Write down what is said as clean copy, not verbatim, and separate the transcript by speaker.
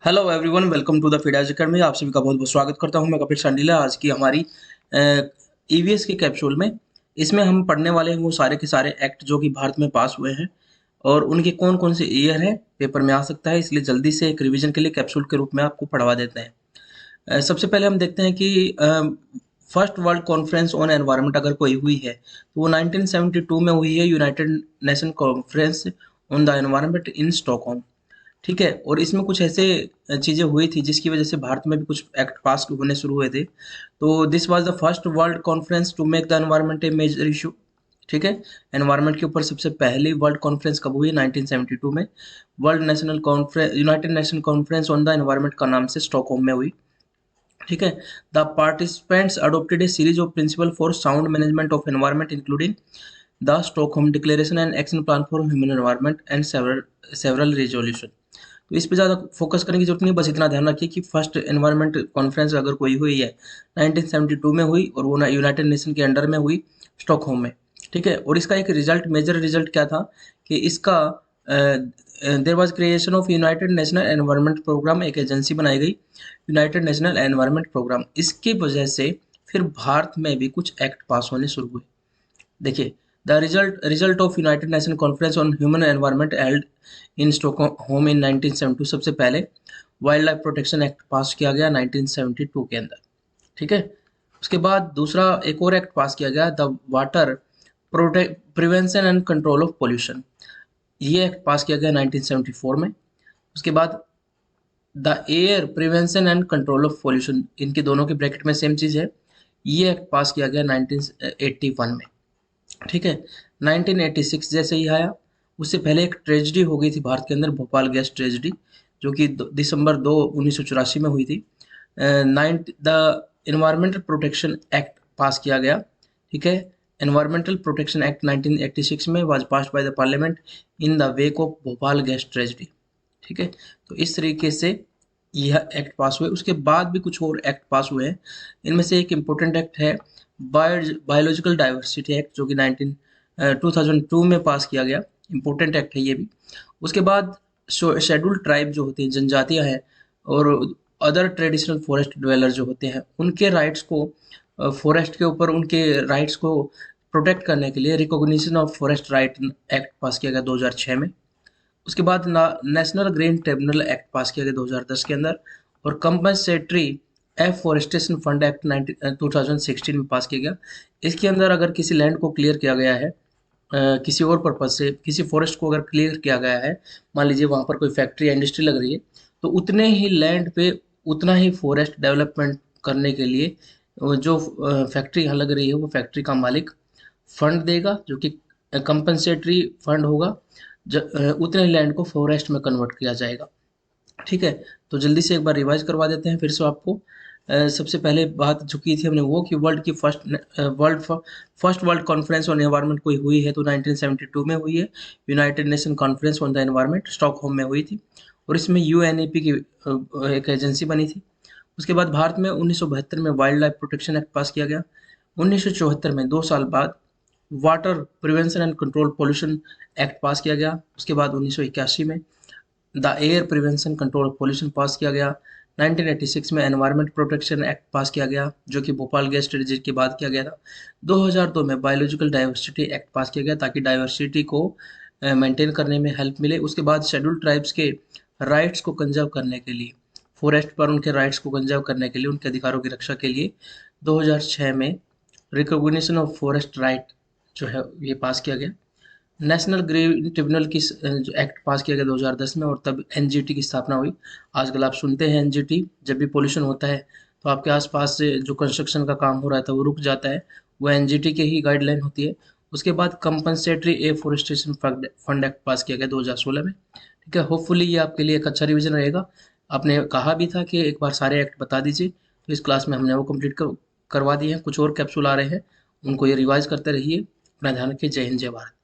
Speaker 1: Hello everyone, welcome to the फीडाज academy. आप सभी का बहुत बहुत स्वागत करता हूं। मैं कपिल सांडीला। आज की हमारी ईवीएस के कैप्सूल में इसमें हम पढ़ने वाले हैं वो सारे के सारे एक्ट जो कि भारत में पास हुए हैं और उनके कौन कौन से ईयर है पेपर में आ सकता है, इसलिए जल्दी से एक रिवीजन के लिए कैप्सूल के रूप में आपको पढ़वा देते हैं। सबसे पहले हम देखते हैं कि first world conference on environment अगर कोई हुई है तो वो 1972 में हुई है, United nation conference on the environment in Stockholm. ठीक है, और इसमें कुछ ऐसे चीज़ें हुई थी जिसकी वजह से भारत में भी कुछ एक्ट पास होने शुरू हुए थे। तो this was the first world conference to make the environment a major issue. ठीक है, एनवायरनमेंट के ऊपर सबसे पहली वर्ल्ड कॉन्फ्रेंस कब हुई? 1972 में। World national conference, United nation conference on the environment का नाम से स्टॉकहोम में हुई। ठीक है, the participants adopted a series of principle for sound management of environment including the Stockholm declaration and action plan for human environment and several resolution. तो इस पे ज़्यादा फोकस करने की जरूरत नहीं, बस इतना ध्यान रखिए कि फर्स्ट एनवायरनमेंट कॉन्फ्रेंस अगर कोई हुई है 1972 में हुई और वो यूनाइटेड नेशन के अंडर में हुई, स्टॉकहोम में। ठीक है, और इसका एक रिजल्ट, मेजर रिजल्ट क्या था कि इसका there was creation of United National environment programme. एक एजेंसी बनाई गई, यूनाइटेड नेशनल एनवायरनमेंट प्रोग्राम। इसकी वजह से फिर भारत में भी कुछ एक्ट पास होने शुरू हुए। देखिए, the result of united nation conference on human environment held in Stockholm in 1972। सबसे पहले wild life protection act pass किया गया 1972 के अंदर। ठीक है, उसके बाद दूसरा एक और एक्ट पास किया गया, the water prevention and control of pollution. ये एक्ट पास किया गया 1974 में। उसके बाद the air prevention and control of pollution, इनके दोनों के ब्रैकेट में सेम चीज़ है। ये एक्ट पास किया गया 1981 में। ठीक है, 1986 जैसे ही आया, उससे पहले एक ट्रेजिडी हो गई थी भारत के अंदर, भोपाल गैस ट्रेजिडी, जो कि दिसंबर 2 1984 में हुई थी। The environmental protection act pass किया गया। ठीक है, एनवायरमेंटल प्रोटेक्शन एक्ट 1986 में was passed by the parliament in the wake of Bhopal gas tragedy. ठीक है, तो इस तरीके से यह एक्ट पास हुए। उसके बाद भी कुछ और एक्ट पास हुए हैं। इनमें से एक इम्पोर्टेंट एक्ट है बायोलॉजिकल डाइवर्सिटी एक्ट, जो कि 2002 में पास किया गया। इम्पोर्टेंट एक्ट है ये भी। उसके बाद शेड्यूल्ड ट्राइब जो होती हैं, जनजातियां हैं, और अदर ट्रेडिशनल फॉरेस्ट ड्वेलर जो होते हैं, उनके राइट्स को, फॉरेस्ट के ऊपर उनके राइट्स को प्रोटेक्ट करने के लिए recognition of forest right act pass किया गया 2006 में। उसके बाद national green tribunal act pass किया गया 2010 के अंदर, और कंपनसेटरी एफॉरेस्टेशन फंड एक्ट 2016 में पास किया गया। इसके अंदर अगर किसी लैंड को क्लियर किया गया है किसी और पर्पज से, किसी फॉरेस्ट को अगर क्लियर किया गया है, मान लीजिए वहाँ पर कोई फैक्ट्री या इंडस्ट्री लग रही है, तो उतने ही लैंड पे उतना ही फॉरेस्ट डेवलपमेंट करने के लिए जो फैक्ट्री यहाँ लग रही है, वो फैक्ट्री का मालिक फंड देगा, जो कि कंपनसेटरी फंड होगा। उतने लैंड को फॉरेस्ट में कन्वर्ट किया जाएगा। ठीक है, तो जल्दी से एक बार रिवाइज करवा देते हैं फिर से आपको। सबसे पहले बात जो की थी हमने वो कि वर्ल्ड की first world conference on environment कोई हुई है तो 1972 में हुई है, United nation conference on the environment, Stockholm में हुई थी, और इसमें यूएनईपी की एक एजेंसी बनी थी। उसके बाद भारत में 1972 में wild life protection act pass किया गया। 1974 में 2 साल बाद water prevention and control pollution act pass किया गया। उसके बाद 1981 में the air prevention control pollution pass किया गया। 1986 में एनवायरनमेंट प्रोटेक्शन एक्ट पास किया गया, जो कि भोपाल गैस ट्रेजेडी के बाद किया गया था। 2002 में बायोलॉजिकल डाइवर्सिटी एक्ट पास किया गया ताकि डाइवर्सिटी को मेंटेन करने में हेल्प मिले। उसके बाद शेड्यूल्ड ट्राइब्स के राइट्स को कंजर्व करने के लिए, फॉरेस्ट पर उनके राइट्स को कंजर्व करने के लिए, उनके अधिकारों की रक्षा के लिए 2006 में रिकॉग्निशन ऑफ फॉरेस्ट राइट जो है ये पास किया गया। नेशनल ग्रीन ट्रिब्यूनल की जो एक्ट पास किया गया 2010 में, और तब एनजीटी की स्थापना हुई। आजकल आप सुनते हैं एनजीटी, जब भी पोल्यूशन होता है तो आपके आसपास से जो कंस्ट्रक्शन का काम हो रहा था वो रुक जाता है, वो एनजीटी के ही गाइडलाइन होती है। उसके बाद compensatory afforestation fund act pass किया गया 2016 में। ठीक है, होपफुली ये आपके लिए एक अच्छा रिवीजन रहेगा। आपने कहा भी था कि एक बार सारे एक्ट बता दीजिए, तो इस क्लास में हमने वो कंप्लीट करवा दिए हैं। कुछ और कैप्सूल आ रहे हैं, उनको ये रिवाइज करते रहिए। अपना ध्यान रखिए। जय हिंद, जय भारत।